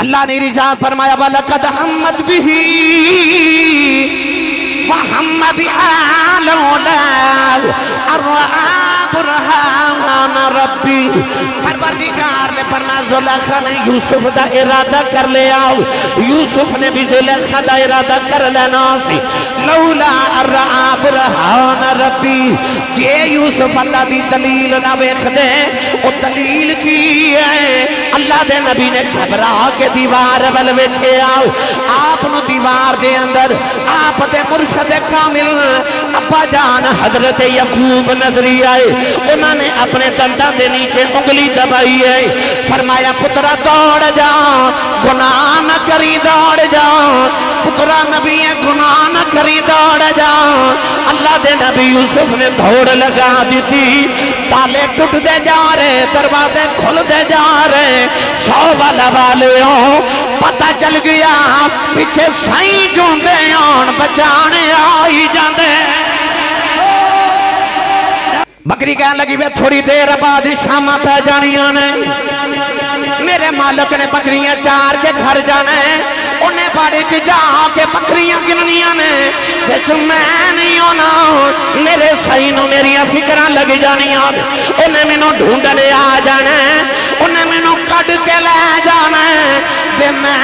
اللہ نے ارشاد فرمایا وَلَقَدْ حَمَّتْ بِهِ وَحَمَّ بِهَا لَوْلَا أَن رَأَىٰ بُرْهَانَ رَبِّهِ پروردگار نے فرمایا زلیخا نے یوسف دا ارادہ کر لیا، یوسف نے بھی زلیخا دا ارادہ کر لینا سی، لولا أن رأىٰ بُرْهَانَ رَبِّهِ کہ یوسف اللہ دی دلیل نہ ویکھ دے، وہ دلیل کی ہے اللہ دے نبی نے گھبرا کے دیوار ول ویکھے آؤ، آپ نو دیوار دے اندر آپ دے مرشد کامل ابا جان حضرت یعقوب نظری آئے، انہوں نے اپنے دنداں دے نیچے انگلی دبائی ہے، فرمایا پترا دوڑ جا گناہ نہ کری دوڑ جا، پترا نبی گناہ نہ کری دوڑ جا، اللہ دے نبی یوسف نے دوڑ لگا دیتی، تالے ٹوٹ دے جا رہے دروازے کھل دے جا رہے، 100 والا والے ہوں پتہ چل گیا پیچھے سائیں جوندے آن بچانے آئی جاندے۔ بکری کہنے لگی وے تھوڑی دیر بعد شامہ پہ جانی آنے، میرے مالک نے بکریاں چار کے گھر جانے، انہیں بڑی چ جا کے بکریاں گننیاں نے بچ میں نہیں ہونا، میرے سائنوں میری فکرہ لگ جانیاں، انہیں میں نو ڈھونڈنے آ جانے، انہیں میں نو کڑ کے لے جانے، بے میں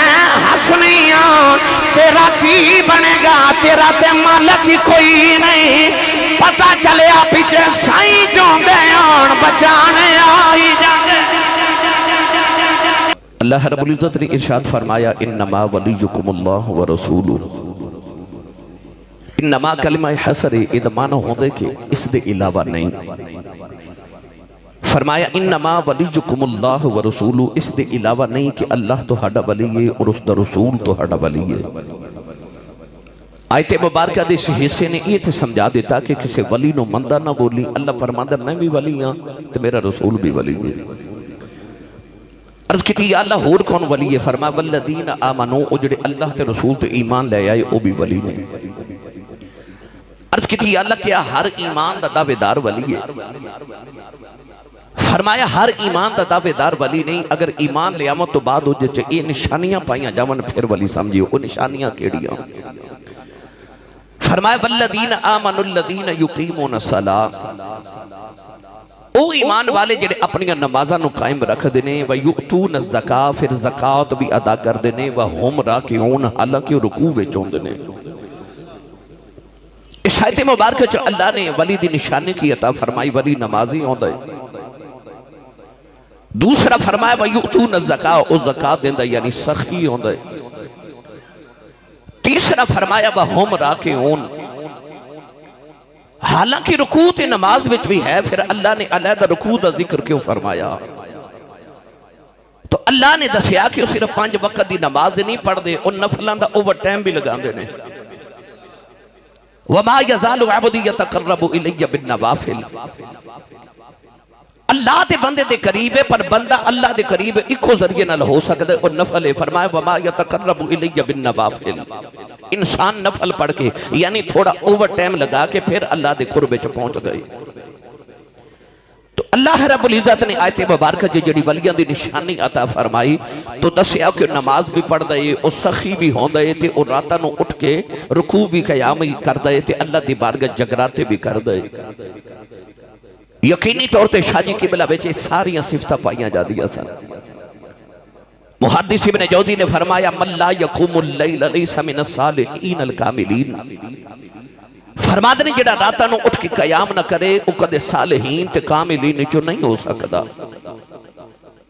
حسنیاں تیرا کی بنے گا، تیرا تے مالک ہی کوئی نہیں، پتہ چلے آپ پیچھے سائیں جوندے آن بچانے آئی جانے۔ اللہ رب العزت نے ارشاد فرمایا انما ولیکم اللہ ورسولہ، انما کلمہ حسر ادمانہ ہوندے کہ اس دے علاوہ نہیں، فرمایا انما ولیکم اللہ ورسولہ، اس دے علاوہ نہیں کہ اللہ تو ہڈا ولی ہے اور اس دا رسول تو ہڈا ولی ہے۔ آیت مبارکہ دے اس حصے نے یہ تھے سمجھا دیتا کہ کسے ولی نو مندہ نہ بولی، اللہ فرماندہ میں بھی ولی ہاں تو میرا رسول بھی ولی ہے۔ عرض کی یا اللہ ہور کون ولی ہے، فرمایا والذین آمنوا، اجڑے اللہ تے رسول تے ایمان لے آئے او بھی ولی نے۔ عرض کی یا اللہ کیا ہر ایمان دا دعویدار ولی ہے، فرمایا ہر ایمان دا دعویدار ولی نہیں، اگر ایمان لے آمد تو بعد ہو جائے یہ نشانیاں پائیاں جاون پھر ولی سمجھیو، وہ نشانیاں کیڑیاں؟ فرمایا والذین آمنوا الذین یقیمون الصلاۃ، او ایمان والے جڑے اپنی نمازاں نو قائم رکھ دینے، وَيُؤْتُونَ الزَّكَاةَ، پھر زکاة بھی ادا کر دینے، وَهُمْ رَاكِعُونَ، حالانکہ رکوع وچ ہوندے نے۔ اس آیت مبارکہ جو اللہ نے ولی دی نشانی کی عطا فرمائی، ولی نمازی ہوندا ہے۔ دوسرا فرمایا وَيُؤْتُونَ الزَّكَاةَ، او زکاة دیندا یعنی سخی ہوندا ہے۔ تیسرا فرمایا وَهُمْ رَاكِعُونَ، حالانکہ رکوع تے نماز وچ بھی ہے، پھر اللہ نے علیحدہ رکوع دا ذکر کیوں فرمایا؟ تو اللہ نے دسیا کہ وہ صرف 5 وقت دی نماز نہیں پڑھ دے، ان نفلان دا اوور ٹائم بھی لگا دینے۔ وَمَا يَزَالُ عَبْدِي يَتَقَرَّبُ إِلَيَّ بِالنَّوَافِلِ، اللہ دے بندے دے قریب ہے، پر بندہ اللہ دے قریب ایکو ذریعے نہ ہو سکتا ہے، اور نفل ہے۔ فرمایا وَمَا يَتَقَرَّبُ إِلَيَّ بِالنَّوَافِلِ، انسان نفل پڑھ کے یعنی تھوڑا اوور ٹائم لگا کے پھر اللہ دے قربے چ پہنچ گئے۔ تو اللہ رب العزت نے آیت مبارکہ جڑی ولیاں دی نشانی عطا فرمائی تو دسیا کہ نماز بھی پڑھ دے، او سخی بھی ہون دے تے، او راتاں نو اٹھ کے رکوع بھی قیام بھی کر دے تے، اللہ دی بارگاہ جگراتے بھی کر دے۔ یقینی طور تے شاہ جی قبلہ وچ ساریاں صفتاں پائیاں جاندیاں سن۔ محدث ابن جوزی نے فرمایا من لا یقوم اللیل لیس من الصالحین الکاملین، فرماتے ہیں جڑا راتاں نو اٹھ کے قیام نہ کرے او کدے صالحین تے کاملین جو نہیں ہو سکدا۔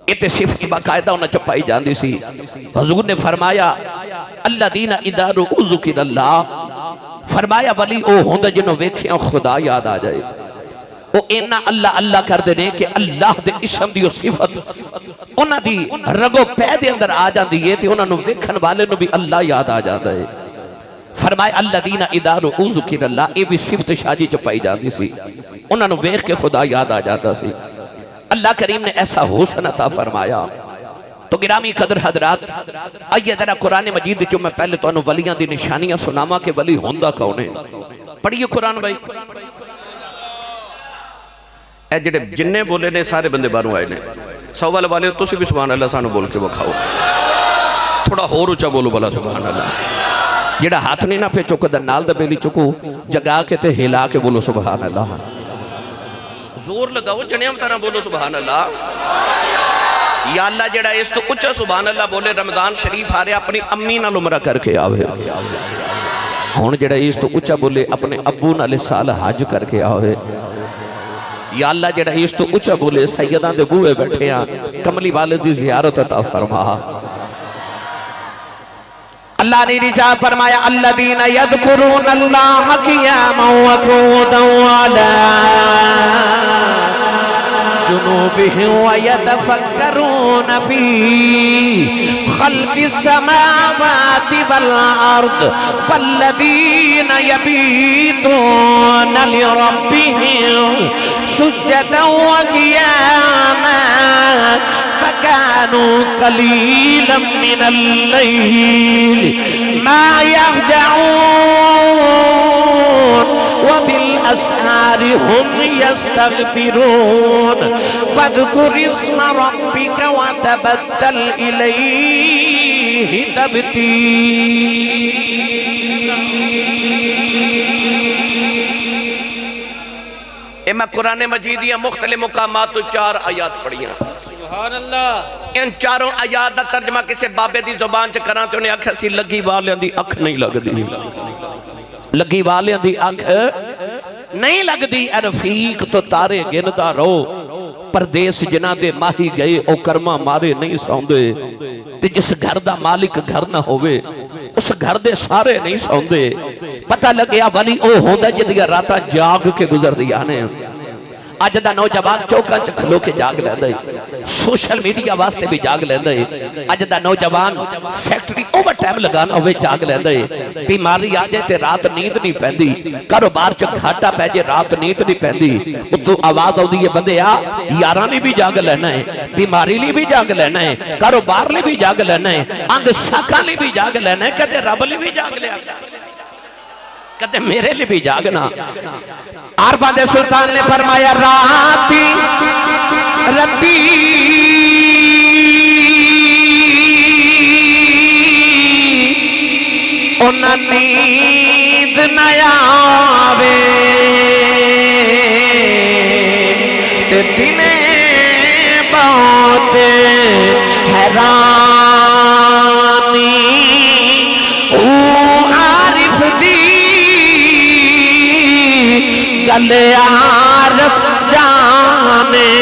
یہ صفت باقاعدہ انہاں چ پائی جاندی سی۔ حضور نے فرمایا الذین اذا رؤوا ذکر اللہ، فرمایا ولی او ہوندا جنوں ویکھیاں خدا یاد آ جائے، وہ اینا اللہ اللہ کر دینے کہ اللہ دے اسم دی صفت انہاں دی رگو پے دے اندر آ جاندی ہے تے انہاں نو ویکھن والے نو بھی اللہ یاد آ جاندا ہے۔ فرمایا الذین اذا رؤوا ذکر اللہ، یہ بھی صفت شاہ جی چ پائی جاندی سی، انہاں نو ویکھ کے خدا یاد آ جاتا سی۔ اللہ کریم نے ایسا حسن عطا فرمایا۔ تو گرامی قدر حضرات، آئیے ذرا قرآن مجید جو میں پہلے تو انہوں ولیاں دی نشانیاں سناما کہ ولی ہوندہ کونے، پڑھئیے قرآن بھائی۔ اے جڑے جننے بولے نے سارے بندے باروں آئے نے، سوال والے تو سی بھی سبحان اللہ سانو بول کے وکھاؤ۔ تھوڑا ہور اچھا بولو بلا سبحان اللہ جڑا ہاتھ نہیں نہ پہ چکو دا نال دا بیلی چکو جگا کے تے ہلا کے بولو سبحان اللہ زور لگاؤ جنیام طرح بولو سبحان اللہ یا اللہ جڑا اس تو اچھا سبحان اللہ بولے رمضان شریف آ رہے اپنی امی نال عمرہ کر کے آوے ہون جڑا اس تو اچھا بولے اپنے ابو نال سال حج کر کے آوے یا اللہ جڑا اس تو اچھا بولے سیدان دے بوئے بیٹھے ہیں کملی والد دی زیارت عطا فرما اللہ نے رجاء فرمایا الذین یذکرون اللہ قیاما وقعودا وعلی جنوبهم ويتفكرون في خلق السماوات والأرض والذين يبيتون لربهم سجدا وقياما فكانوا قليلا من الليل ما يهجعون وبالأسحار هم يستغفرون فاذكر اسم ربك وتبتل إليه تبتيلا میں قرآن مجیدیہ مختلف مقامات تو 4 آیات پڑھی ہیں سبحان اللہ ان 4 آیات دا ترجمہ کسے بابے دی زبان چ کراں تے انہیں آکھیا سی لگی والیاں دی اکھ نہیں لگدی لگی والیاں دی اکھ نہیں لگدی رفیق تو تارے گندا رہو پردیس جنہ دے ماہی گئے او کرما مارے نہیں سوندے تے جس گھر دا مالک گھر نہ ہوئے اس گھر دے سارے نہیں سوندے پتہ لگیا ولی او ہوندا جدیاں راتاں جاگ کے گزر دیا نے آج دا نوجوان چوکاں چ کھلو کے جاگ لیندے سوشل میڈیا واسطے بھی جاگ لیندے آج دا نوجوان فیکٹری اوور ٹائم لگانا ہوئے جاگ لیندے بیماری آ جائے تے رات نیند نہیں پیندی کاروبار چ گھاٹا پے جے رات نیند نہیں پیندی تو آواز آؤندی ہے بندے آ یاراں نے بھی جاگ لینا ہے بیماری لی بھی جاگ لینا ہے کاروبار لی بھی جاگ لینا ہے انگ ساکاں لی بھی جاگ لینا ہے کدے رب لی بھی جاگ لیا کہتے میرے لئے بھی جاگنا عارفہ دے سلطان نے فرمایا راتی رتی انہا نیند نیاوے تے دنے بہت حیرانی گلے عارف جانے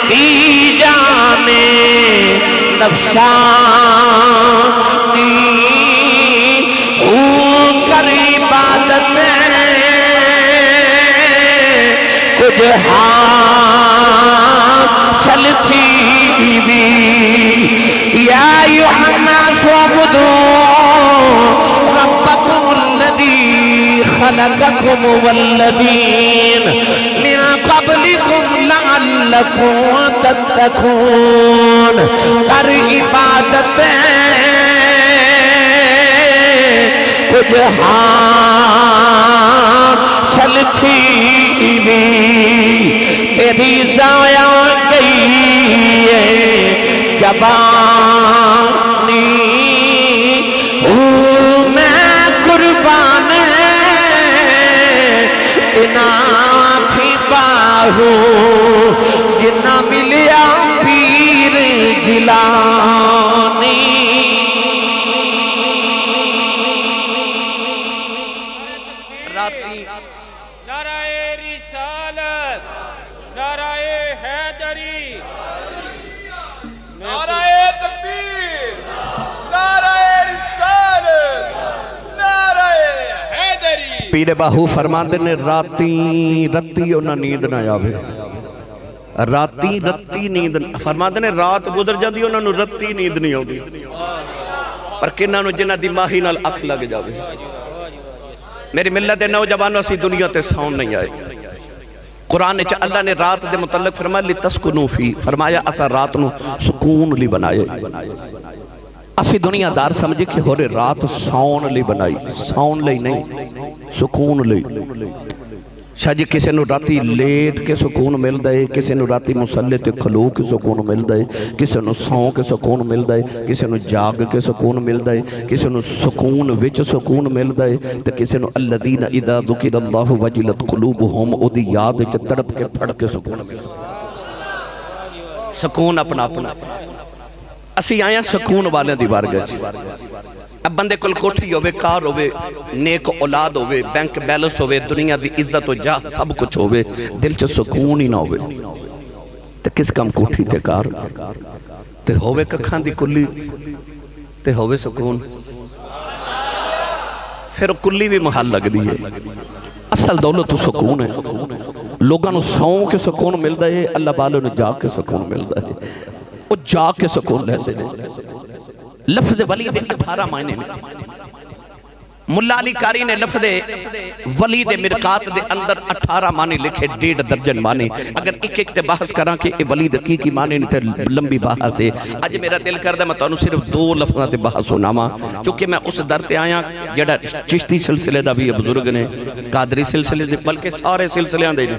کی جانے نفسانی کر عبادت کچھ حاصل تھی بھی یا ایھا الناس اعبدوا ربکم الذی خلقكم والذين من قبلكم لعلكم تتقون کر عبادت کچھ حاصل تھی بھی تیری ضائع گئی ہے جوانی میں قربان تھی باہو جنہ ملیا پیر جلانی راتی نعرہ رسالت نعرہ حیدری نعرہ تکبیر نعرہ رسالت نعرہ حیدری پیر باہو فرماندے نے راتی رتی انہاں نیند نہ آوے راتی رتی نیند فرماندے نے رات گزر جاندی انہاں نو رتی نیند نہیں آوندی پر کنہاں نو جنہاں دی ماہی نال اکھ لگ جاوے میری ملت دے نوجوانوں اسی دنیا تے ساؤن نہیں آئے قرآن نے اللہ نے رات دے متعلق فرمایا لتسکنو فی فرمایا اسا رات نو سکون لی بنائے اسی دنیا دار سمجھے کہ ہو رہے رات ساؤن لی بنائی ساؤن لی نہیں سکون لی شاہ جی کسی نو راتی لیٹ کے سکون مل دائے، کسی نو راتی مسلح تے کھلو کے سکون مل دائے، کسی نو سوں کے سکون مل دائے، کسی نو جاگ کے سکون مل دائے، کسی نو سکون وچ سکون مل دائے، تے کسی نو الذین اذا ذکر اللہ وجلت قلوبہم او دی یاد وچ تڑپ کے پھڑ کے سکون مل دائے۔ سکون اپنا اپنا اسی آیا سکون والے دی بارگاہ۔ اب بندے کل کوٹھی ہوئے، کار ہوئے، نیک اولاد ہوئے، بینک بیلنس ہوئے، دنیا دی عزت و جاہ سب کچھ ہوئے، دل چ سکون ہی نہ ہوئے تے کس کم کوٹھی تے کار تے ہوئے ککھاں دی کلی تے ہوئے سکون، پھر کلی بھی محل لگ دی ہے۔ اصل دولت تو سکون ہے، لوگاں نو سوں کے سکون ملدا ہے، اللہ بالو نے جاگ کے سکون ملدا ہے، وہ جاگ کے سکون لیتے ہیں۔ لفظ ولی دے 18 معنی میں ملا علی کاری نے لفظ ولی دے مرقات دے اندر 18 معنی لکھے، 1.5 درجن معنی۔ اگر ایک ایک تے بحث کراں کہ یہ ولی دے کی معنی نہیں تے لمبی بحث ہے، اج میرا دل کردہ میں تانوں صرف 2 لفظاں تے بحث سناواں، چونکہ میں اس در تے آیا جڑا چشتی سلسلے دا بھی بزرگ نے، قادری سلسلے دے، بلکہ سارے سلسلیاں دے نے۔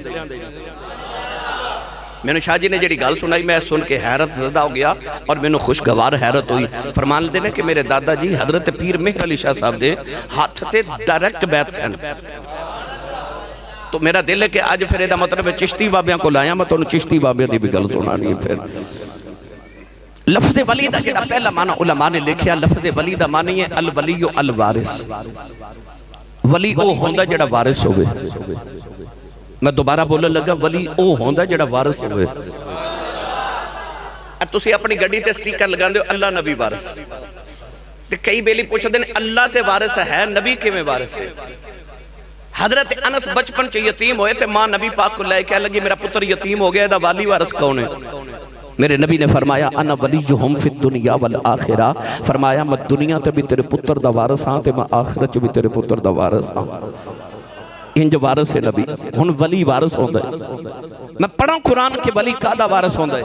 میں نے شاہ جی نے جڑی گال سنائی، میں سن کے حیرت زدہ ہو گیا اور میں نے خوشگوار حیرت ہوئی۔ فرمان دینے کہ میرے دادا جی حضرت پیر مہر علی شاہ صاحب دے ہاتھ تے ڈائریکٹ بیت سن، تو میرا دل ہے کہ آج پھر ایدہ مطلب چشتی بابیاں کو لایا، میں تو انہوں چشتی بابیاں دی بھی گل سنانی ہے۔ پھر لفظ ولی دا جڑا پہلا معنی علماء نے لکھیا، لفظ ولی دا معنی ہے الولی الوارث، ولی او ہوندہ جڑا وارث ہوئے۔ میں دوبارہ بولن لگا، ولی او ہوندہ جڑا وارث ہوئے۔ تسی اپنی گڑی تے سٹیکر لگان دے اللہ نبی وارث، تے کئی بیلی پوچھا دیں اللہ تے وارث ہے، نبی کے میں وارث ہے۔ حضرت انس بچپن چے یتیم ہوئے تھے، ماں نبی پاک کو لائے کہہ لگی میرا پتر یتیم ہو گیا، دا والی وارث کون ہے؟ میرے نبی نے فرمایا انا ولیہم فی الدنیا والآخرہ، فرمایا میں دنیا تے بھی تیرے پتر دا وارث ہاں تے میں آخرت بھی تیرے پتر دا وارث ہاں۔ انج وارث ہے نبی، ہن ولی وارث ہوندہ ہے۔ میں پڑھاں قرآن کے ولی کادہ وارث ہوندہ ہے،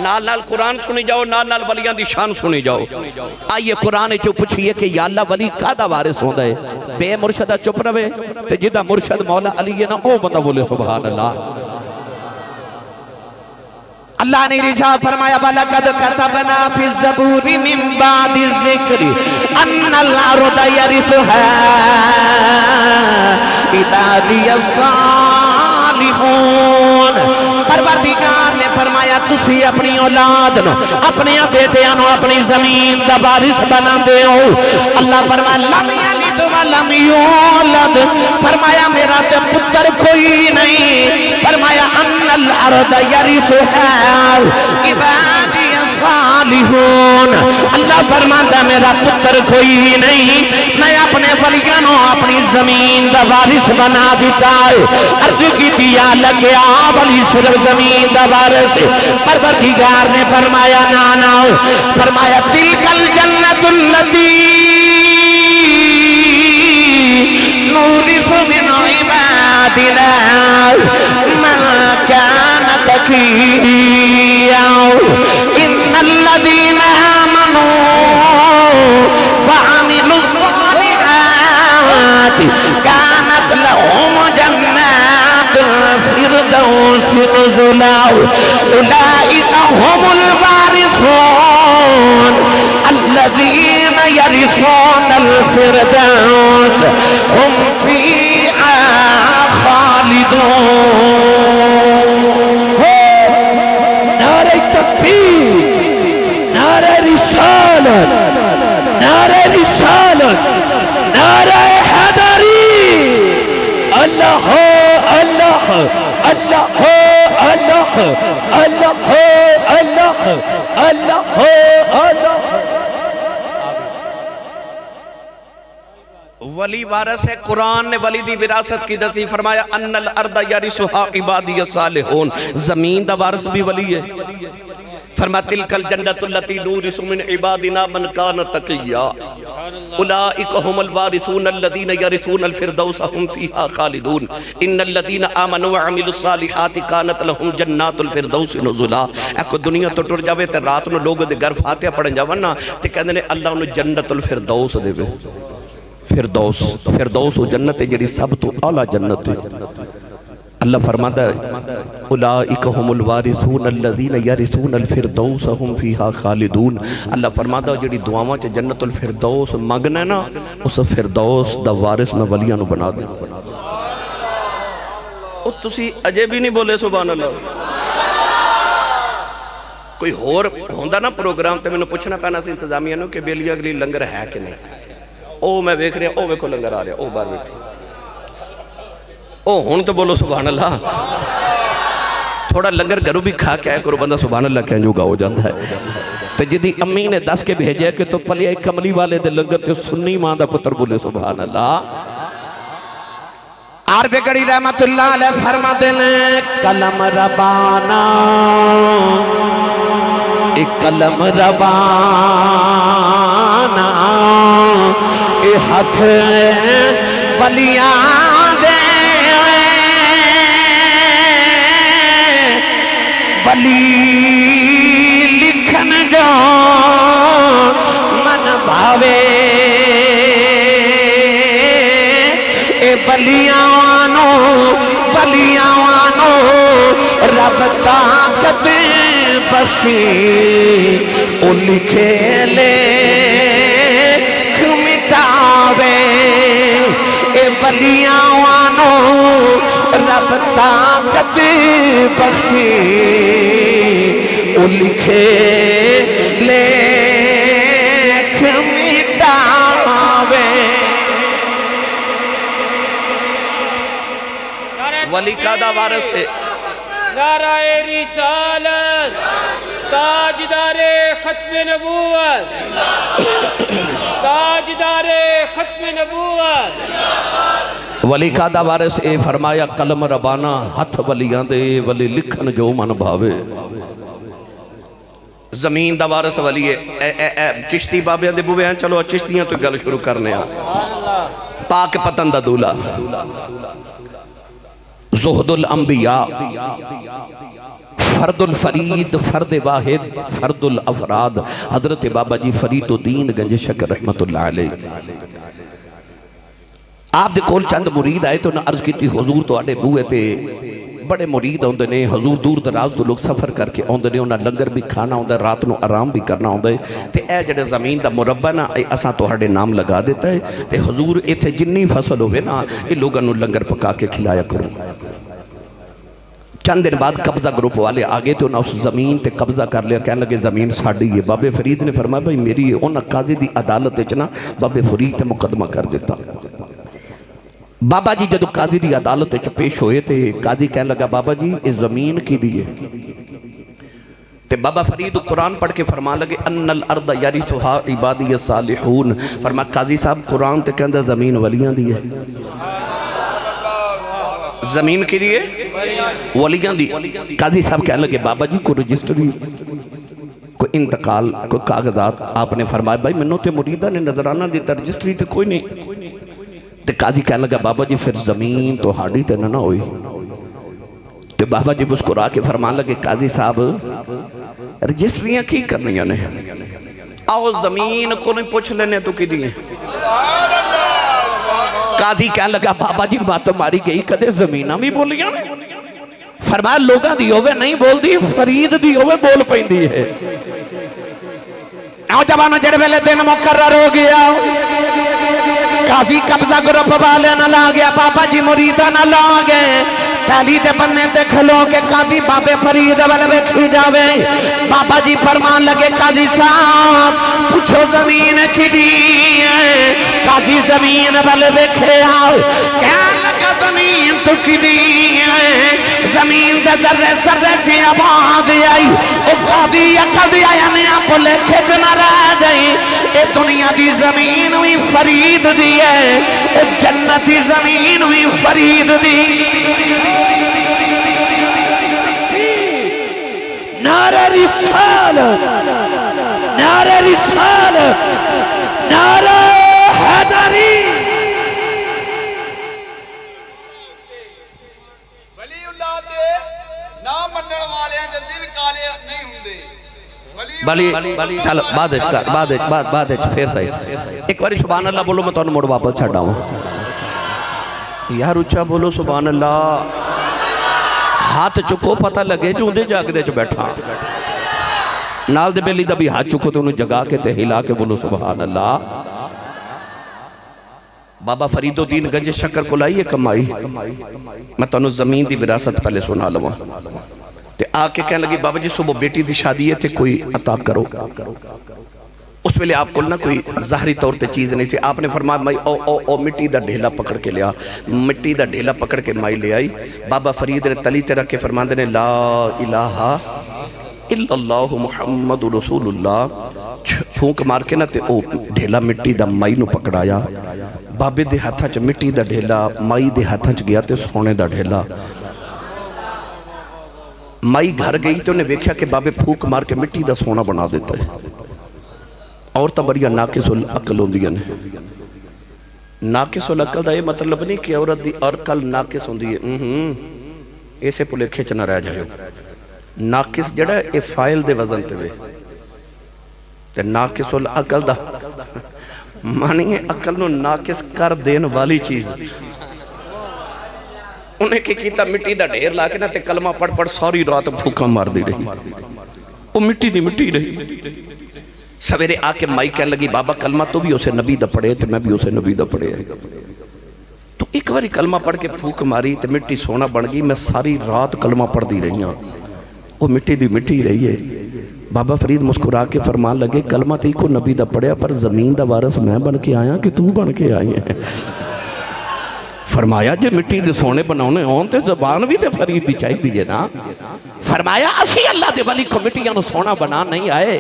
نال نال قرآن سنی جاؤ، نال نال ولیاں دی شان سنی جاؤ۔ آئیے قرآن چو پوچھئے کہ یا اللہ ولی کادہ وارث ہوندہ ہے؟ بے مرشدہ چپ روے تے جدہ مرشد مولا علی ہے نا او بندہ بولے سبحان اللہ۔ اللہ نے رجاء فرمایا وَلَقَدْ كَتَبْنَا فِي الزَّبُورِ مِن بَعْدِ الذِّكْرِ أَنَّ الْأَرْضَ يَرِثُهَا عِبَادِيَ الصَّالِحُونَ۔ پروردگار نے فرمایا تسی اپنی اولاد نو، اپنے بیٹیاں نو اپنی زمین دا وارث بنا دے ہو۔ اللہ فرمایا لم یلد ولم یولد، فرمایا میرا تے پتر کوئی نہیں، فرمایا ان الارض یرثها عبادی الصالحون۔ اللہ فرماتا میرا پتر کوئی نہیں، میں اپنے ولیاں نو اپنی زمین دا وارث بنا دیتا ہے۔ عرض کی دیا لگیا ولی صرف زمین دا وارث، پروردگار نے فرمایا نانا، فرمایا تلک الجنت التی نورث من عبادنا من كان تقيا ان الذين آمنوا وعملوا الصالحات كانت لهم جنات الفردوس نزلا اولئك هم الوارثون الذين يرثون الفردوس هم فيها خالدون۔ نعرہ تکبیر، نعرہ رسالت، نعرہ رسالت، نعرہ حیدری، اللہ اللہ اللہ اللہ اللہ اللہ اللہ اللہ۔ ولی وارث ہے، قرآن نے ولی دی وراثت کی دسی، فرمایا ان الارض یرثها عبادی الصالحون، زمین دا وارث بھی ولی ہے۔ فرمایا تلک الجنت التی نورث من عبادنا من کان تقیا اولئک هم الوارثون الذین یرثون الفردوس هم فیہا خالدون ان الذین آمنوا وعملوا الصالحات کانت لهم جنات الفردوس نزلا۔ ایک دنیا تو ٹر جاوے تے رات نو لوگ دے گھر فاتحہ پڑھن جاون نا تے کہندے نے اللہ انہوں جنت الفردوس دے وے، فردوس فردوس وہ جنت ہے جڑی سب تو اعلیٰ جنت ہے اللہ فرماتا ہے اولئک هم الوارثون الذین یرثون الفردوس هم فیہا خالدون اللہ فرماتا ہے جڑی دعاواں چ جنت الفردوس منگنا نا اس فردوس دا وارث میں ولیاں نو بنا دے او تسی اجے بھی نہیں بولے سبحان اللہ کوئی ہور ہوندا نا پروگرام تے مینوں پوچھنا پینا سی انتظامیہ نو کہ بیلی اگلی لنگر ہے کہ نہیں او میں ویکھ رہا او ویکھو لنگر آ رہا او بار ویکھو او ہون تو بولو سبحان اللہ تھوڑا لنگر گھروں بھی کھا کے آئے کرو بندہ سبحان اللہ کہیں جو گا ہو جاندہ ہے تو جدی امی نے دس کے بھیجے کہ تو پلی کملی والے دے لنگر تے سنی ماں دا پتر بولے سبحان اللہ عرب گڑی رحمت اللہ علیہ فرما دینے کلم ربانا ایک کلم ربانا اے ہاتھ ولیاں دے ولی لکھن جو من بھاوے اے بلیاوانو رب طاقت بخشی او لکھے لے مٹاوے اے بلیاوانو رب طاقت بخشی او لکھے لے مٹاوے ولی کا دا وارث ہے نعرہ رسالت تاجدار ختم نبوت تاجدار ختم نبوت ولی کا دا وارث اے فرمایا قلم ربانا ہتھ ولیاں دے ولی لکھن جو من بھاوے زمین دا وارث ولی ہے چشتی بابیاں دے بوے ہیں چلو چشتیاں تو گل شروع کرنے ہیں پاک پتن دا دولا زہد الانبیاء فرد الفرید فرد واحد فرد الافراد حضرت بابا جی فرید الدین گنج شکر رحمت اللہ علیہ آپ دے کول چند مرید آئے تو نہ عرض کی تھی حضور تو آڑے بوئے تے بڑے مرید ہوندے نے حضور دور دراز تو لوگ سفر کر کے ہوندے نے انہاں لنگر بھی کھانا ہوندے رات نو آرام بھی کرنا ہوندے تے اے جڑے زمین دا مربع نا اے اساں تہاڈے نام لگا دیتا ہے تے حضور ایتھے جنی فصل ہوئے نا اے لوگاں نو لنگر پکا کے کھلایا کرو چند دن بعد قبضہ گروپ والے آگے تو نہ اس زمین تے قبضہ کر لیا کہنے لگے زمین ساڑی ہے بابے فرید نے فرمایا بھائی میری انہاں قاضی دی عدالت اچنا بابے فرید تے مقدمہ کر دیتا بابا جی جدو قاضی دی عدالت اچ پیش ہوئے تے قاضی کہنے لگا بابا جی اس زمین کی دیئے تے بابا فرید قرآن پڑھ کے فرما لگے ان الارض یرثھا عبادی الصالحون فرمایا قاضی صاحب قرآن تے کہندہ زمین ولیاں دی ہے زمین کے لیے ولیاں دی قاضی صاحب کہنے لگے بابا جی کو رجسٹری کوئی انتقال کوئی کاغذات آپ نے فرمایا بھائی منوں تے مریدہ نے نظرانہ دیتا رجسٹری تے کوئی نہیں تے قاضی کہنے لگا بابا جی پھر زمین تو ہاڑی تے نہ ہوئی تے بابا جی مسکرا کے فرمان لگے قاضی صاحب رجسٹریاں کی کرنیاں نے آؤ زمین کو نہیں پوچھ لینے تو کی دیئے قاضی کہنے لگا بابا جی بات ماری گئی کدے زمینہ بھی بولیاں فرمایا لوگاں دی ہوئے نہیں بول دی فرید دی ہوئے بول پہن دی ہے نوجوانوں جڑے ویلے دن مقرر ہو گیا قاضی قبضہ گروپ والے نہ لا گیا بابا جی مریدہ نہ لا گئے پہلی دے بننے دے کھلو کے قاضی بابے فرید والے بیٹھی جاوے بابا جی فرمان لگے قاضی صاحب پوچھو زمین کی دیئے قاضی زمین والے بیٹھے آؤ کہنے لگا زمین تو کی دیئے زمین دے درے سرے سے آباد آئی او قاضی یا قاضی آیا نے آپ لے کھچنا رہ جائیں اے دنیا دی زمین ہوئی فرید دی ہے اے جنتی زمین ہوئی فرید دی نعرہ رسالت نعرہ رسالت نعرہ حیدری ولی اللہ دے نام منن والے دے دل کالے نہیں ہوندے ولی بلی چل بعد پھر صحیح ایک باری سبحان اللہ بولو میں تو انہوں موڑ واپس چھڑا ہوں یار اچھا بولو سبحان اللہ ہاتھ چکو پتہ لگے جو اندے جاگ دے جو بیٹھا نال دے بیلی دا بھی ہاتھ چکو تو انہوں جگا کے تے ہلا کے بولو سبحان اللہ بابا فرید الدین گنج شکر کو لائیے کمائی میں تو انہوں زمین دی وراثت پہلے سنا لوں تے آکے کہنے لگی بابا جی صبح بیٹی دی شادی ہے تے کوئی عطا کرو اس میں لئے آپ کو نہ کوئی ظاہری طور تے چیز نہیں سی آپ نے فرمایا مائی او مٹی دا ڈھیلا پکڑ کے لیا مٹی دا ڈھیلا پکڑ کے مائی لے آئی بابا فرید نے تلی تے رکھ کے فرماندے نے لا الہ الا اللہ محمد رسول اللہ پھونک مار کے نہ تے او ڈھیلا مٹی دا مائی نو پکڑایا بابے دے ہاتھاں چ مٹی دا ڈھیلا مائی دے ہاتھاں چ گیا تے سونے دا ڈھیلا مائی گھر گئی تو انہیں ویکھیا کہ بابے پھونک مار کے مٹی دا سونا بنا دیتا ہے عورتاں بڑی ناقص العقل ہوندیاں نے ناقص العقل دا یہ مطلب نہیں کہ عورت دی عقل ناقص ہوندی ہے ایسے پلے کھچ نہ رہ جائے ناقص جڑا ہے فائل دے وزن تے وے تے ناقص العقل دا مانی ہے عقل نو ناقص کر دین والی چیز انہیں کہ کیتا مٹی دا ڈھیر لا کے نہ تے کلمہ پڑھ ساری رات بھوکا مار دی رہی وہ مٹی دی مٹی رہی سویرے آکے مائی کہنے لگی بابا کلمہ تو بھی اسے نبی دا پڑھے تو میں بھی اسے نبی دا پڑھے تو ایک باری کلمہ پڑھ کے پھوک ماری تو مٹی سونا بن گئی میں ساری رات کلمہ پڑھ دی رہی ہوں وہ مٹی دی مٹی رہی ہے بابا فرید مسکرا کے فرمان لگے کلمہ تی کو نبی دا پڑھے پر زمین دا وارث میں بن کے آیا کہ تو بن کے آئی ہے فرمایا جے مٹی دے سونے بناؤنے ہون تے زبان بھی تے فرید دی چاہی دیئے نا فرمایا اسی اللہ دے ولی کو مٹیاں نو سونا بنا نہیں آئے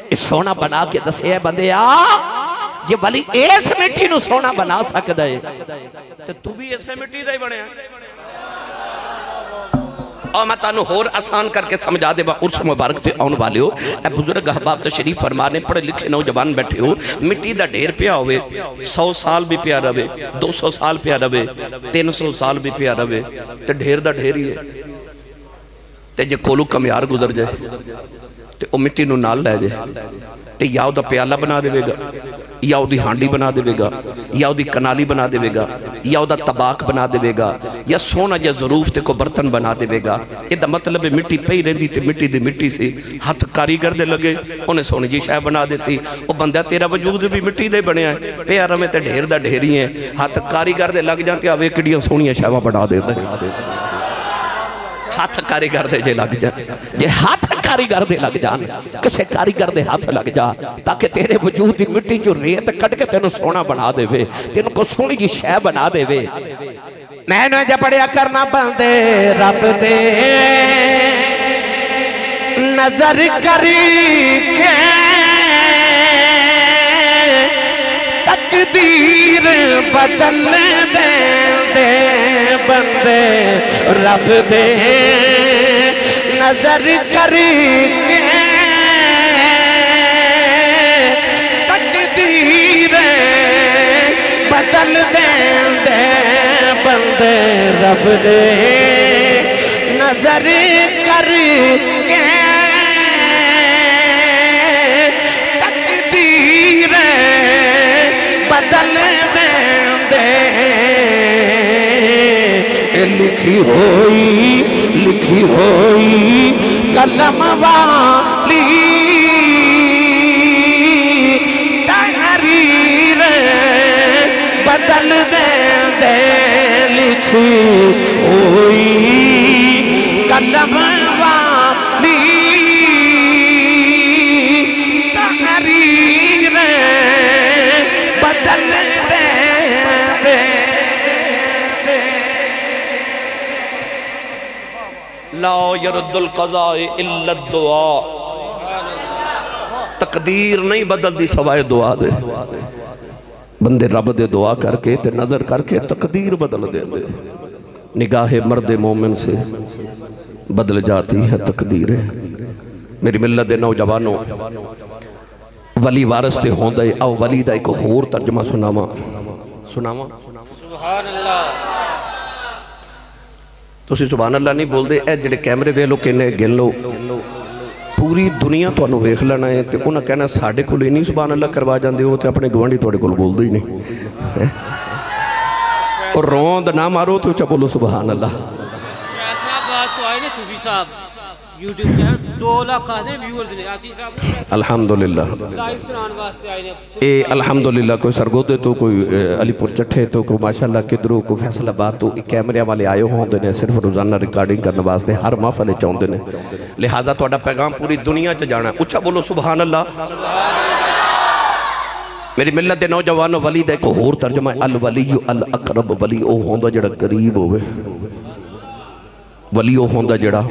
اس سونا بنا کے دسے ہے بندے یہ ولی ایس مٹی نو سونا بنا سکتا ہے تو بھی ایسے مٹی دے بنے ہیں اور میں تانو ہور آسان کر کے سمجھا دے با عرص مبارک تے آن والے ہو اے بزرگ احباب تشریف فرمانے پڑھے لکھے نوجوان بیٹھے ہو مٹی دا ڈھیر پیا ہوئے 100 سال بھی پیا رہے 200 سال پیا رہے 300 سال بھی پیا رہے تے ڈھیر دا ڈھیر ہی ہے تے جے کولو کمیار گزر جائے تے او مٹی نو نال لے جائے تے یا دا پیالہ بنا دے گا یا دی ہانڈی بنا دے گا یا دی کنالی بنا دے گا یا دا طباق بنا دے گا یا سونا یا ظروف تے کو برتن بنا دے گا یہ دا مطلب مٹی پئی رہندی تے مٹی دی مٹی سے ہاتھ کاریگر دے لگے انہیں سونے جی شاہ بنا دیتی او بندہ تیرا وجود بھی مٹی دے بنے ہیں پیارا میں تے ڈھیر دا ڈھیری ہیں ہاتھ کاریگر دے لگ جانتے آوے کڑیاں سونیاں شاہ بنا دے دے ہاتھ کاریگر دے جے لگ جان یہ ہاتھ کاریگر دے لگ جان کسے کاریگر دے ہاتھ لگ جا تاکہ تیرے وجود دی مٹی جو ریت کٹ کے تینوں سونا بنا دے وے تینوں کو سونی کی شے بنا دے وے میں نے جب پڑیا کرنا بندے رب دے نظر کری کے تقدیر بدل دے بندے رب دے نظر کری کے تقدیر بدل دے بندے رب دے نظر کری کے تقدیر بدل دے لکھی ہوئی قلم والی تحریر بدل دے لکھی ہوئی قلم والی تحریر بدل دے لا يرد القضاء الا الدعاء تقدیر نہیں بدل دی سوائے دعا دے بندے رب دے دعا کر کے تے نظر کر کے تقدیر بدل دے نگاہ مرد مومن سے بدل جاتی ہے تقدیریں میری ملت دے نوجوانوں ولی وارث تے ہوندے او ولی دا ایک ہور ترجمہ سناواں سبحان اللہ تو اسی سبحان اللہ نہیں بول دے اے جڑے کیمرے وے لو کہنے گن لو پوری دنیا تانوں ویکھ لینا ہے تے انہاں کہنا ساڈے کول نہیں سبحان اللہ کروا جاندے ہو تے اپنے گوانڈی تواڈے کول بولدے ہی نہیں اور روند نہ مارو تو اچھا بولو سبحان اللہ فیصلہ بات تو آئے نا صوفی صاحب یوٹیوب پہ 2 لاکھ آدھے ویورز نے آتی صاحب الحمدللہ لائیو سنان واسطے آئے نے اے الحمدللہ کوئی سرگودے تو کوئی علی پور چٹھے تو کوئی ماشاءاللہ کدرو کوئی فیصل آباد تو کیمرے والے آئے ہوندے نے صرف روزانہ ریکارڈنگ کرنے واسطے ہر محفل چاہندے نے لہذا تہاڈا پیغام پوری دنیا چ جانا ہے اچھا بولو سبحان اللہ میری ملت دے نوجوانوں ولی دا ایک ہور ترجمہ ہے الولی الاقرب ولی او ہوندا جڑا قریب ہوئے ولی او ہوندا جڑا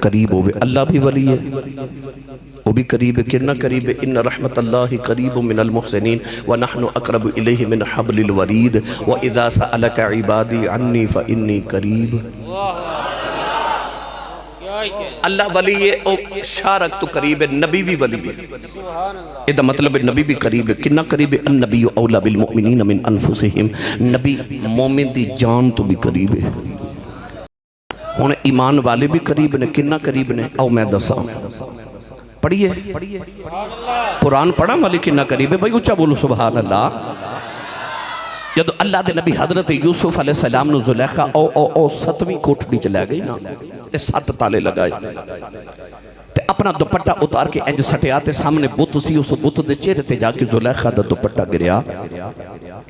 قریب ہوئے اللہ بھی ولی ہے وہ بھی قریب ہے کتنا قریب ہے ان رحمت اللہ قریب من المحسنین ونحن اقرب الیہ من حبل الورید واذا سألک عبادی عنی فانی قریب اللہ ولی ہے او شارک تو قریب ہے نبی بھی ولی ہے یہ مطلب ہے نبی بھی قریب ہے کتنا قریب ہے النبی اولا بالمؤمنین من انفسہم نبی مومن دی جان تو بھی قریب ہے ہن ایمان والے بھی قریب نے کتنا قریب نے او میں دساں پڑھیے قرآن پڑھا والی کتنا قریب ہے بھائی اچھا بولو سبحان اللہ جب اللہ دے نبی حضرت یوسف علیہ السلام نو زلیخا او 7ویں کوٹھڑی چلے گئی نا تے 7 تالے لگائے تے اپنا دوپٹہ اتار کے انج سٹیا تے سامنے بت سی اس بت دے چہرے تے جا کے زلیخا دا دوپٹہ گریا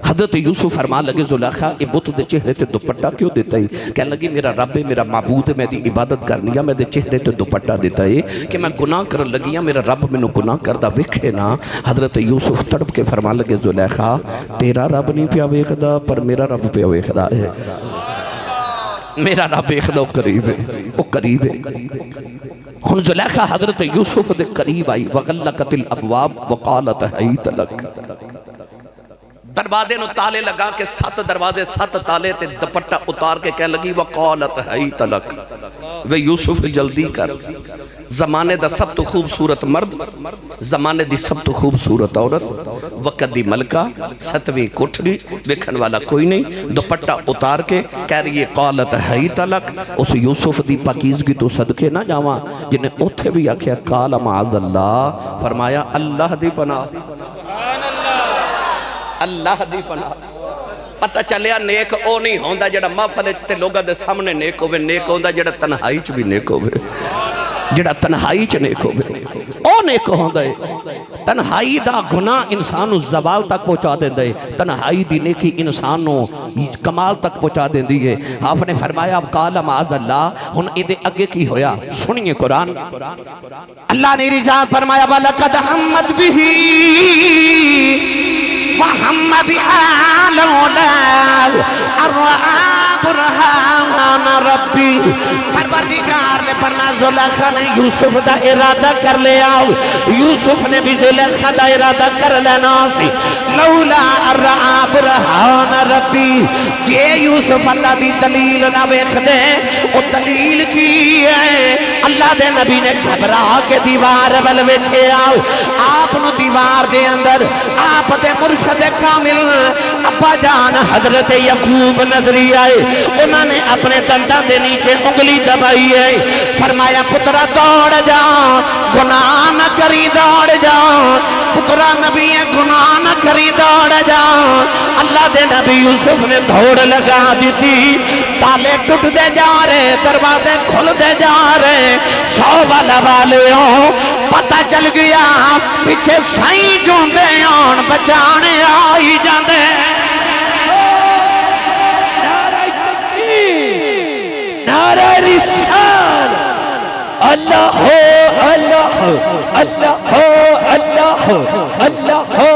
حضرت یوسف فرمان لگے زلیخا اے بت دے چہرے تے دوپٹہ کیوں دیتا ہے کہنے لگی میرا رب ہے میرا معبود ہے میں دی عبادت کرنی ہے میں دے چہرے تے دوپٹہ دیتا ہے کہ میں گناہ کر لگی ہوں میرا رب میں نو گناہ کردہ وکھے نا حضرت یوسف تڑپ کے فرمان لگے زلیخا تیرا رب نہیں پیا ویکھدا پر میرا رب پیا ویکھدا ہے میرا رب ویکھدا قریب ہے او قریب ہے ہن زلیخا حضرت یوسف دے قریب آئی وغلقت الابواب وقالت حیت لک دروازے نو تالے لگا کے 7 دروازے 7 تالے تے دوپٹہ اتار کے کہنے لگی وقالت حیت لک وے یوسف جلدی کر زمانے دا سب تو خوبصورت مرد زمانے دی سب تو خوبصورت عورت وقت دی ملکہ 7ویں کوٹھڑی ویکھن والا کوئی نہیں دوپٹہ اتار کے کہہ رہی ہے قالت حیت لک اس یوسف دی پاکیزگی تو صدقے نہ جاواں جنہیں اوتھے بھی آکھیا قال معاذ اللہ فرمایا اللہ دی پناہ اللہ دی پناہ پتہ چلیا نیک او نہیں ہوندا جڑا محفل وچ تے لوگاں دے سامنے نیک ہوے نیک ہوندا جڑا تنہائی چ بھی نیک ہوے جڑا تنہائی چ نیک ہوے او نیک ہوندا ہے تنہائی دا گناہ انسان نو زوال تک پہنچا دیندا ہے تنہائی دی نیکی انسان نو کمال تک پہنچا دیندی ہے آپ نے فرمایا قال معاذ اللہ ہن ایدے اگے کی ہویا سنیے قرآن اللہ نے رجاء فرمایا وَلَقَدْ حَمَّتْ بِهِ وَحَمَّ بِهَا لَوْلَا أَن رَأَىٰ بُرْهَانَ رَبِّهِ پروردگار نے فرمایا زلیخا نے یوسف دا ارادہ کر لیا یوسف نے بھی زلیخا دا ارادہ کر لینا سی لولا أن رأىٰ بُرْهَانَ رَبِّهِ یہ یوسف اللہ دی دلیل نہ ویکھ دے او دلیل کی ہے اللہ دے نبی نے گھبرا کے دیوار ول ویکھے آؤ آپ نو دیوار دے اندر آپ دے مرشد کامل ابا جان حضرت یعقوب نظری آئے انہوں نے اپنے دندہ دے نیچے انگلی دبائی ہے فرمایا پترا دوڑ جا گناہ نہ کری دوڑ جا پترا نبی گناہ نہ کری دوڑ جا اللہ دے نبی یوسف نے دوڑ لگا دیتی تالے ٹوٹ دے جا رہے دروازے کھل دے جا رہے 100 والا والے ہوں پتہ چل گیا پیچھے سائیں جوندے آن بچانے آئی جاندے نعرہ رسال اللہ ہو اللہ ہو اللہ ہو اللہ ہو اللہ ہو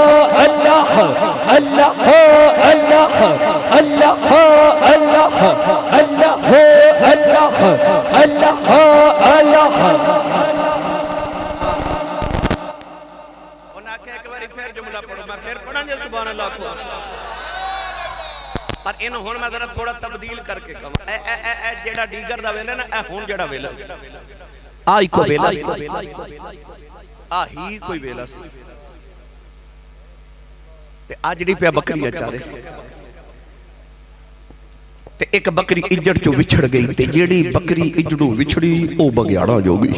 اللہ ہو اللہ ہو اللہ ہو اللہ ہو اللہ ہو اللہ ہو اللہ ہو اللہ ہو اللہ ہو انہاں کہ ایک باری پھر جملہ پڑھو میں پھر پڑھاں جے سبحان اللہ کو پر انہوں ہون میں ذرا تھوڑا تبدیل کر کے کہوں اے جیڑا ڈیگر دا ویلے نا اے ہون جیڑا ویلے آئی کو ویلہ سی آہی کوئی ویلہ سی تے آجڑی پہ بکریاں چارے تے ایک بکری اجڑ چو وچھڑ گئی تے جیڑی بکری اجڑو وچھڑی او بگیاڑا جو گئی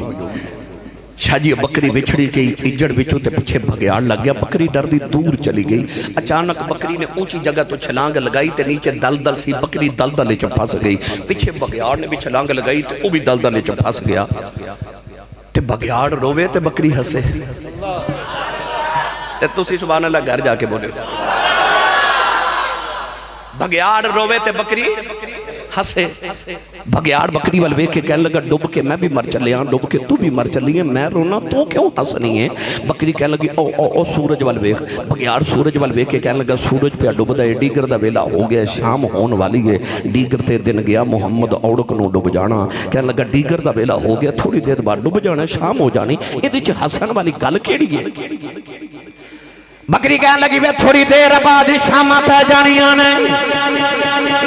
شاہ جی بکری بچھڑی گئی اجڑ بچوں تے پیچھے بھگیاڑ لگ گیا بکری ڈر دی دور چلی گئی اچانک بکری نے اونچی جگہ تو چھلانگ لگائی تے نیچے دلدل سی بکری دلدل چ پھنس گئی پیچھے بھگیاڑ نے بھی چھلانگ لگائی تے وہ بھی دلدل چ پھنس گیا تے بھگیاڑ روے تے بکری ہسے تے تسی سبحان اللہ گھر جا کے بولے بھگیاڑ روے تے بکری ہسے بھگیاڑ بکری وال ویکھ کے کہنے لگا ڈوب کے میں بھی مر چلے ہاں ڈوب کے تو بھی مر چلی ہے میں رونا تو کیوں ہسنی ہے بکری کہنے لگی او سورج وال ویکھ بھگیاڑ سورج وال ویکھ کے کہنے لگا سورج پہ ڈوب دا ہے ڈیگر دا ویلا ہو گیا شام ہون والی ہے ڈیگر تے دن گیا محمد اوڑک نو ڈوب جانا کہنے لگا ڈیگر دا ویلا ہو گیا تھوڑی دیر بعد ڈوب جانا شام ہو جانی یہ وچ ہسن والی گل کیڑی ہے بکری کہنے لگی وے تھوڑی دیر بعد شام پہ جانیاں نے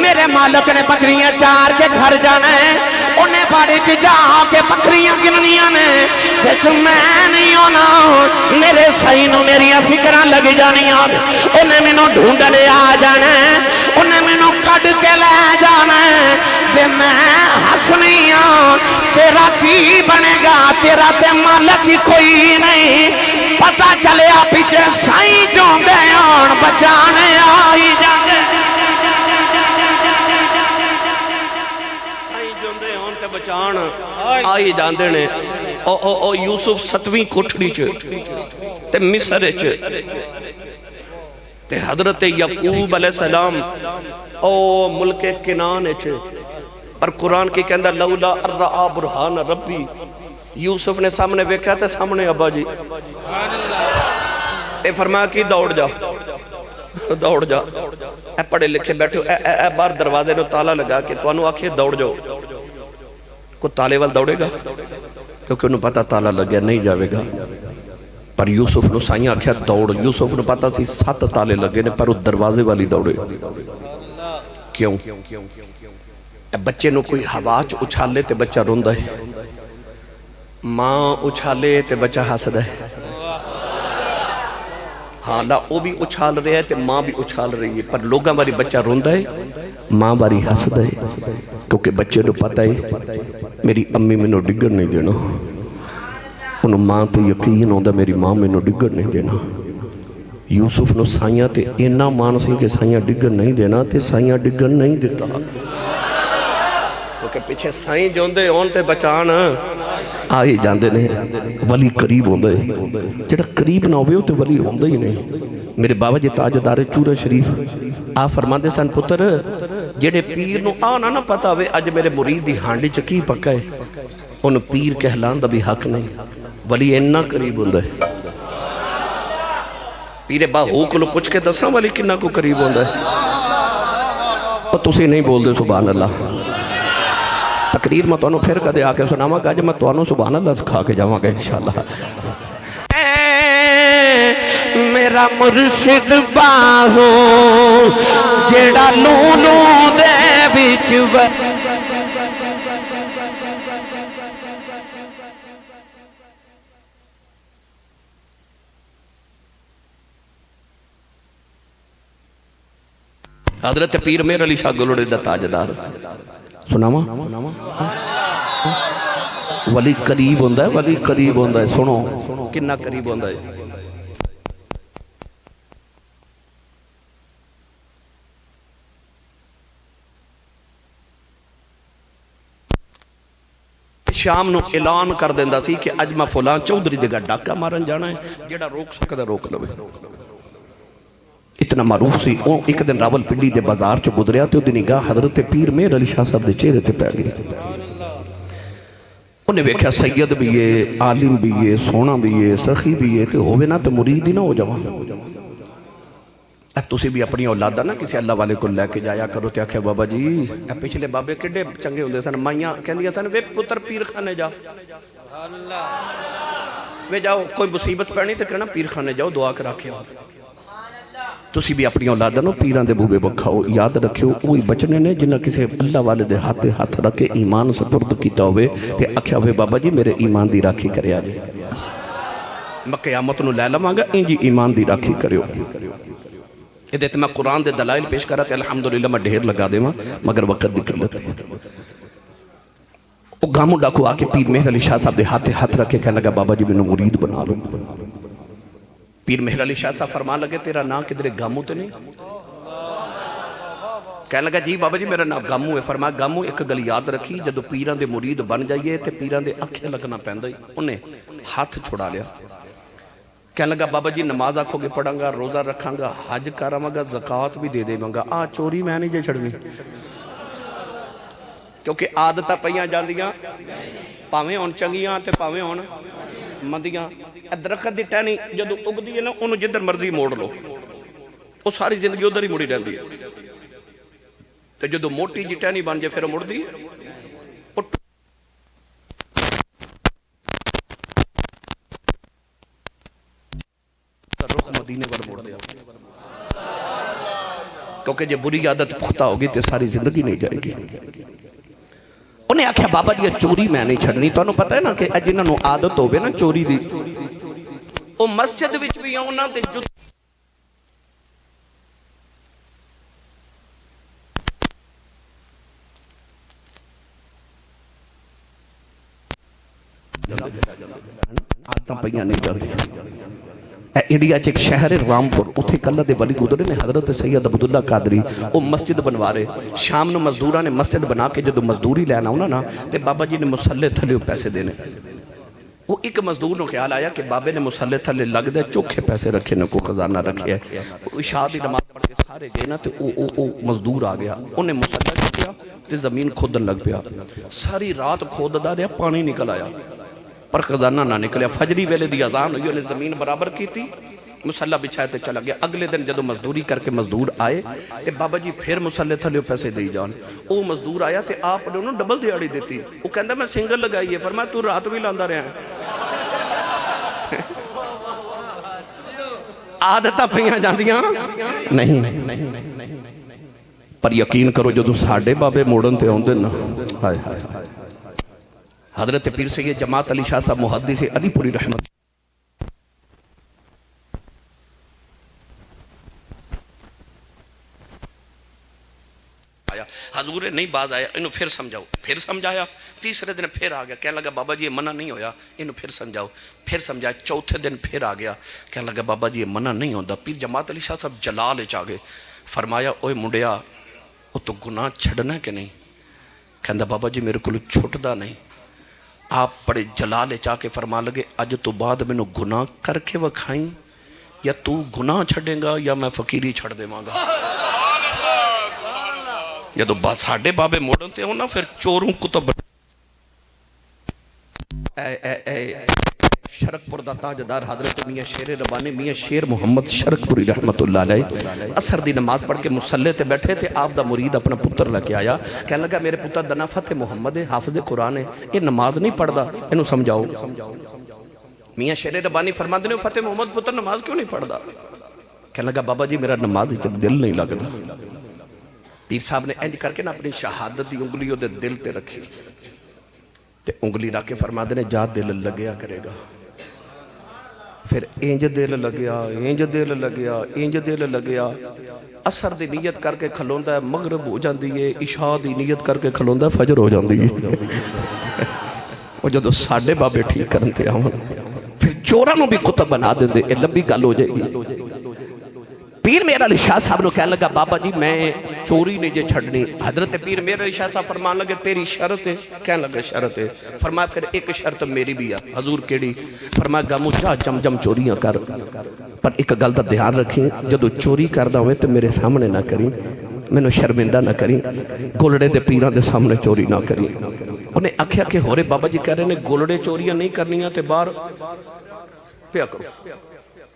میرے مالک نے بکریاں چار کے گھر جانا ہے انہیں باڑی چ جا کے بکریاں گننیاں نے جس میں نہیں ہونا میرے سائی نو میری فکراں لگ جانیاں انہیں میں نو ڈھونڈ لے آ جانا ہے انہیں میں نو کڈ کے لے جانا ہے کہ میں ہسنی ہوں تیرا کی بنے گا تیرا تے مالک ہی کوئی نہیں پتہ چلے آپ پیچھے سائی جوندے ہون بچانے آئی جانے سائی جوندے ہون تے بچان آئی جاندے نے او یوسف 7ویں کوٹھڑی چ تے مصر چ تے حضرت یعقوب علیہ السلام او ملک کنان چ اور قرآن کی کہندہ لولا ارعا برہان ربی یوسف نے سامنے بیکھا تھا سامنے ابا جی اے فرمایا کی دوڑ جا اے پڑھے لکھے بیٹھے اے بار دروازے نے تالا لگا کہ تو انہوں آکھے دوڑ جاؤ کو تالے وال دوڑے گا کیونکہ انہوں پتا تالا لگیا نہیں جاوے گا پر یوسف نے سائیں آکھیا دوڑ یوسف نے پتا سی 7 تالے لگے نے پر وہ دروازے والی دوڑے کیوں بچے نو کوئی ہوا چ اچھالے تے بچہ روندا ہے ماں اچھالے تے بچہ ہسدا ہے ہاں لا وہ بھی اچھال رہے ہیں تے ماں بھی اچھال رہی ہے پر لوگاں باری بچہ روندا ہے ماں باری ہسدا ہے کیونکہ بچے نو پتہ ہے میری امی میں نو ڈگر نہیں دینا انہوں ماں تے یقین ہوندا میری ماں میں نو ڈگر نہیں دینا یوسف نو سائیاں تے اینا مان سی کہ سائیاں ڈگر نہیں دینا تے سائیاں ڈگر نہیں دیتا کہ پیچھے سائیں جوندے ہون تے بچان آئی جاندے نے ولی قریب ہوندے جڑا قریب نہ ہوئے تے ولی ہوندے ہی نہیں میرے بابا جی تاجدار چورہ شریف آ فرماندے سن پتر جڑے پیر نو آنا نہ پتا ہوئے اج میرے مرید دی ہانڈی چکی پکا ہے ان پیر کہلان دا بھی حق نہیں ولی اینا قریب ہوندے پیر باہو کو لو پوچھ کے دساں ولی کنہ کو قریب ہوندے اور تسی نہیں بول دے سبحان اللہ تقریر میں تو پھر کدے آ کے سناواں گا جب میں تو سبحان اللہ سکھا کے جاواں گا انشاءاللہ میرا مرشد باہو جیڑا لولو دے بچ حضرت پیر میر علی شاہ گلوڑے دا تاجدار سناواں ولی قریب ہوندہ ہے ولی قریب ہوندہ ہے سنو کنا قریب ہوندہ ہے شام نو اعلان کر دیندہ سی کہ اج میں فلان چودھری جگہ ڈاکہ مارن جانا ہے جیڑا روک سکتا روک لوے اتنا معروف سی ایک دن راول پنڈی دے بازار چو گدریا تے دی نگاہ حضرت پیر میر علی شاہ صاحب دے چہرے تے پہ گئی انہیں ویکھیا سید بھی ہے عالم بھی ہے سونا بھی ہے سخی بھی ہے تے ہوئے نا تے مرید ہی نہ ہو جاواں تسی بھی اپنی اولادہ نا کسی اللہ والے کو لے کے جایا کرو تے آکھے بابا جی اے پچھلے بابے کڈے چنگے ہوندے سن مائیاں کہندیاں سن وے پتر پیر خانے جا وے جاؤ کوئی مصیبت پڑنی تے کہنا پیر خانے جاؤ دعا کرا کے آؤ تسی بھی اپنی اولادہ نو پیران دے بوبے بکھاؤ یاد رکھیو وہی بچنے نے جنہ کسی اللہ والے دے ہاتھ رکھے ایمان سپرد کیتا ہوئے تے اکھیا ہوئے بابا جی میرے ایمان دی راکھی کرے آجے میں قیامت نو لے لواں گا انجی ایمان دی راکھی کریو یہ دیتے میں قرآن دے دلائل پیش کرا تے الحمدللہ میں ڈھیر لگا دے مگر وقت دی قلت ہے وہ گاموں ڈاکو آ کے پیر مہر علی شاہ صاحب دے ہاتھ رکھ کے کہنے لگا بابا جی مینوں مرید بنا لو. پیر مہر علی شاہ صاحب فرمان لگے تیرا نام کدھر گاموں تے نہیں؟ کہنے لگا جی بابا جی میرا نام گاموں ہے. فرمایا گاموں ایک گل یاد رکھی جدو پیران دے مرید بن جائیے تے پیران دے اکھیں لگنا پہندا ہی. انہیں ہاتھ چھڑا لیا. کہنے لگا بابا جی نماز آکھو گے پڑھاں گا, روزہ رکھاں گا, حج کراں گا, زکوٰۃ بھی دے دے گا, چوری میں نہیں جے چھڑنی کیونکہ عادتاں پئیاں جاندیاں پاویں ہون چنگیاں تے پاویں ہون مندیاں. درخت دی ٹہنی جدو اگدی ہے نا انہوں جدھر مرضی موڑ لو, وہ ساری زندگی ادھر ہی مڑی رہندی ہے. تے جدو موٹی جی ٹہنی بن جائے پھر مڑ دی رخ مدینے پر موڑ دیا, کیونکہ جب بری عادت پختہ ہوگی تو ساری زندگی نہیں جائے گی. انہیں آکھیا بابا جی چوری میں نہیں چھڑنی. تو انہوں پتہ ہے نا کہ جنہوں نے عادت ہوگی نا چوری دی, وہ مسجد وچ بھی آنا تے عادتاں پئیاں نہیں جاندی. انڈیا چ ایک شہر ہے رامپور, اتھے کلہ دے ولی گزرے نے حضرت سید عبداللہ قادری. وہ مسجد بنوا رہے, شام نو مزدوراں نے مسجد بنا کے جدو مزدوری لینا ہونا نا تے بابا جی نے مسلے تھلے پیسے دینے. وہ ایک مزدور نو خیال آیا کہ بابے نے مسلے تھلے لگ دے چوکھے پیسے رکھے نے کو خزانہ رکھے ہے. عشاء دی نماز پڑھ کے سارے گئے نا تے او مزدور آ گیا, انہیں مسلح کیا تے زمین کھودن لگ پیا. ساری رات کھوددا رہیا, پانی نکل آیا پر خزانہ نہ نکلیا. فجری ویلے دی اذان ہوئی, انہیں زمین برابر کی تھی, مسلح بچھائے تے چلا گیا. اگلے دن جدو مزدوری کر کے مزدور آئے تے بابا جی پھر مسلح تھلے پیسے دی جان. او مزدور آیا تے آپ نے انہوں ڈبل دیاڑی دیتی. وہ کہندا میں سنگل لگائی ہے. فرمایا تو رات بھی لاندا رہا ہے. عادتاں پئیاں جاندیاں نہیں. پر یقین کرو جدو ساڈے بابے موڑن تے اوندے نا, ہائے ہائے حضرت پیر سید جماعت علی شاہ صاحب محدث علی پوری رحمت آیا. حضور نہیں باز آیا, انہوں پھر سمجھاؤ. پھر سمجھایا, تیسرے دن پھر آ گیا. کہنے لگا بابا جی یہ منع نہیں ہویا, انہوں پھر سمجھاؤ. پھر سمجھایا. چوتھے دن پھر آ گیا. کہنے لگا بابا جی یہ منع نہیں ہوتا. پیر جماعت علی شاہ صاحب جلال چاہ گئے. فرمایا اوے منڈیا وہ تو گناہ چھڑنا ہے کہ نہیں؟ کہندا بابا جی میرے کو چھٹدا نہیں. آپ بڑے جلال چاہ کے فرما لگے اج تو بعد میں گناہ کر کے وکھائیں, یا تو گناہ چھڑیں گا یا میں فقیری چھڑ دے مانگا. یا تو ساڑھے بابے موڑن تے ہونا پھر چوروں کو تو شرک پور دا تاجدار حضرت میاں شیر ربانی میاں شیر محمد شرک پوری رحمت اللہ علیہ اثر دی نماز پڑھ کے مسلح تے بیٹھے تھے. آپ دا مرید اپنا پتر لے کے آیا, کہنے لگا میرے پتر دنا فتح محمد ہے, حافظ قرآن ہے, یہ نماز نہیں پڑھدا, انہوں سمجھاؤ. میاں شیر ربانی فرماتے ہیں فتح محمد پتر نماز کیوں نہیں پڑھدا؟ کہنے لگا بابا جی میرا نماز دل نہیں لگدا. پیر صاحب نے انج کر کے نا اپنی شہادت دی انگلیوں دے دل تے رکھی تے انگلی رکھ کے فرماتے ہیں جا دل لگیا کرے گا. پھر انج دل لگیا, انج دل لگیا, انج دل لگیا. اثر دی نیت کر کے کھلوندا ہے, مغرب ہو جاندی ہے. عشاء دی نیت کر کے کھلوندا ہے, فجر ہو جاندی ہے. وہ جدو ساڈے بابے ٹھیک کرن تے آون پھر چوراں نوں بھی کتب بنا دے دے. اے لمبی گل ہو جائے گی. پیر میرا علی شاہ صاحب نے کہنے لگا بابا جی میں چوری نہیں جے چھڑنی. حضرت پیر میرا علی شاہ صاحب فرمان لگے تیری شرط ہے. کہنے لگا شرط ہے. فرمایا پھر ایک شرط میری بھی ہے. حضور کیڑی؟ فرمایا گامو جا جم جم چوریاں کر, پر ایک گل دا دھیان رکھیں جدو چوری کردا ہوئے تو میرے سامنے نہ کریں, میں نو شرمندہ نہ کریں. گولڑے دے پیران دے سامنے چوری نہ کریں. انہیں آکھیا کہ ہورے بابا جی کہہ رہے ہیں گولڑے چوریاں نہیں کرنیاں تے باہر پیا کرو.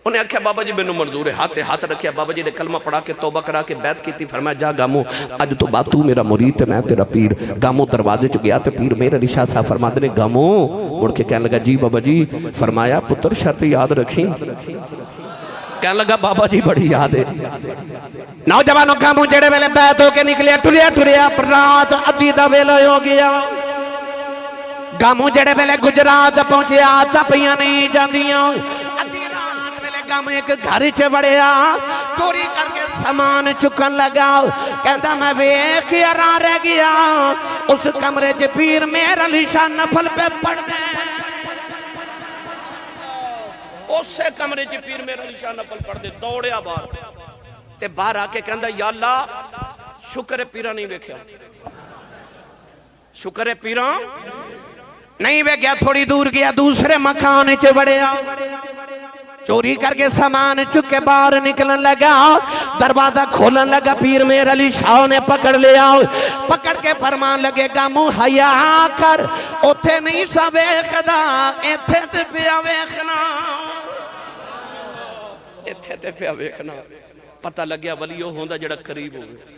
انہیں آکھیا بابا جی میں منظور ہے. ہاتھ رکھیا. بابا جی نے کلمہ پڑھا کے توبہ کرا کے بیعت کی تھی. فرمایا جا گامو اج تو بعد تو میرا مرید تے میں تیرا پیر. گامو دروازے چ گیا تے پیر میرا علی شاہ صاحب فرماتے نے گامو مڑ کے کہنے لگا جی بابا جی. فرمایا پتر شرط یاد رکھیں. کہنے لگا بابا جی بڑی یاد ہے. نوجوانوں گامو جڑے ویلے بیعت ہو کے نکلیا ٹریا رات ادھی دا ویلا ہو گیا. گامو جڑے ویلے گجرات پہنچیا تا پیاں نہیں جاندیاں. گامو ایک گھر چ وڑیا, چوری کر کے سامان چکن لگا. کہندا میں ویکھ یاراں رہ گیا, اس کمرے چ پیر مہر علی شاہ نفل پہ پڑھ دے اسے کمرے چ پیر مہر علی شاہ نفل پڑھ دے دوڑیا باہر تے باہر آ کے کہندا یا اللہ شکر پیرا نہیں ویکھیا شکر پیرا نہیں وے گیا تھوڑی دور گیا دوسرے مکان چ وڑیا چوری کر کے سامان چک کے باہر نکلن لگا دروازہ کھولن لگا پیر مہر علی شاہ نے پکڑ لیا پکڑ کے فرمان لگے گا منہ حیا کر اوتھے نہیں سا ویکھدا ایتھے تے پیا ویکھنا ایتھے تے پیا ویکھنا پتہ لگیا ولیو ہوندا جڑا قریب ہوگا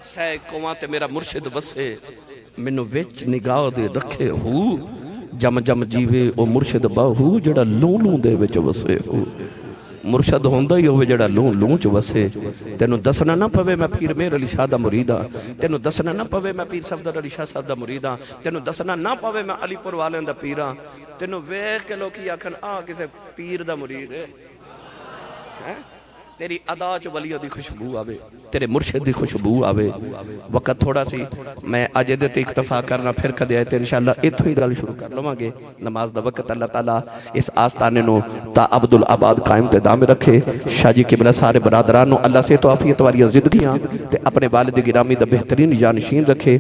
سہ کوواں تے میرا مرشد وسے مینوں وچ نگاہ دے رکھے ہو جم جم جیوے او مرشد باہو جڑا لون لون دے وچ وسے ہو مرشد ہوندا ہی ہوے جڑا لون لون چ وسے تینوں دسنا نہ پوے میں پیر مہر علی شاہ دا مرید ہاں تینوں دسنا نہ پوے میں پیر صفدر علی شاہ صاحب دا مرید ہاں تینوں دسنا نہ پوے میں علی پور والے دا پیر ہاں تینوں ویکھ کے لوکی آکھن آ کسے پیر دا مرید ہے تیری ادا چ ولی دی خوشبو آوے تیرے مرشد دی خوشبو آوے وقت تھوڑا سی میں اج دے تے اکتفا کرنا پھر کدے آئے تے انشاءاللہ اتھوں ہی گل شروع کر لواں گے نماز دا وقت اللہ تعالیٰ اس آستانے نو تا عبدالآباد قائم تے دام رکھے شاہ جی قبلہ سارے برادرانوں اللہ سے تو عافیت والی زندگیاں تے اپنے والد گرامی دا بہترین جانشین رکھے